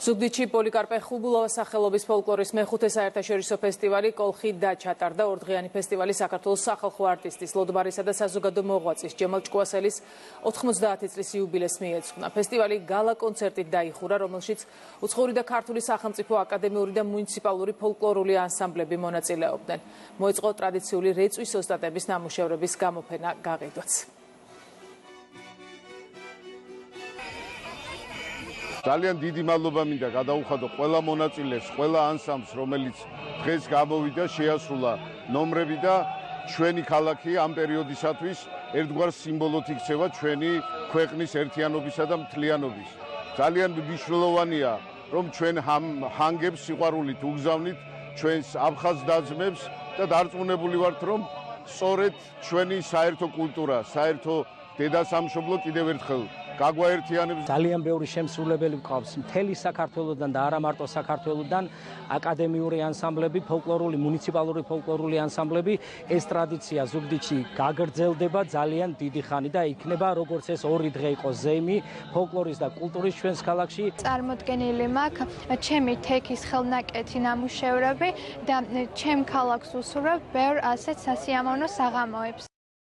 ზუგდიდში პოლიკარპე ხუბულოვას სახელობის ფოლკლორის მეხუთე საერთაშორისო ფესტივალი კოლხი და ჩატარდა. ორდღიანი ფესტივალი საქართველოს სახალხო არტისტის ლოდბარისა და საზოგადო მოღვაწის ჯემალ ჭკუასელის 90 წლის იუბილეს მიეძღვნა. ფესტივალი გალა კონცერტით დაიხურა, რომელშიც უცხოური და ქართული სახელმწიფო აკადემიური და მუნიციპალური ფოლკლორული ანსამბლები მონაწილეობდნენ. მოეწყო ტრადიციული რეწვის ოსტატების ნამუშევრების გამოფენა გაყიდვაც. ძალიან დიდი მადლობა მინდა გადაუხადო ყველა მონაწილეს, ყველა ანსამბლს, რომელიც დღეს გამოვიდა, შეასრულა ნომრები და ჩვენი ქალაქი ამ პერიოდისათვის ერთგვარ სიმბოლოდ იქცევა ჩვენი ქვეყნის ერთიანობისა და მთლიანობის. ძალიან მნიშვნელოვანია, რომ ჩვენ ჰანგებს სიყვარულით უგზავნით ჩვენს აფხაზ და-ძმებს და დარწმუნებული ვართ, რომ სწორედ ჩვენი საერთო კულტურა, საერთო დედასამშობლო კიდევ ერთხელ გაგვაერთიანებს. ძალიან ბევრი შემსრულებელი გვყავს მთელი საქართველოდან და არა მარტო საქართველოდან, აკადემიური ანსამბლები, ფოლკლორული, მუნიციპალური ფოლკლორული ანსამბლები. ეს ტრადიცია ზუგდიდში გაგრძელდება ძალიან დიდი ხანი და იქნება, როგორც ეს ორი დღე იყო ზეიმი ფოლკლორის და კულტურის ჩვენს ქალაქში. წარმოდგენილი მაქვს ჩემი თექის ხელნაკეთი ნამუშევრები და ჩემ ქალაქს უსურვებ ბევრ ასეთ სასიამოვნო საღამოებს.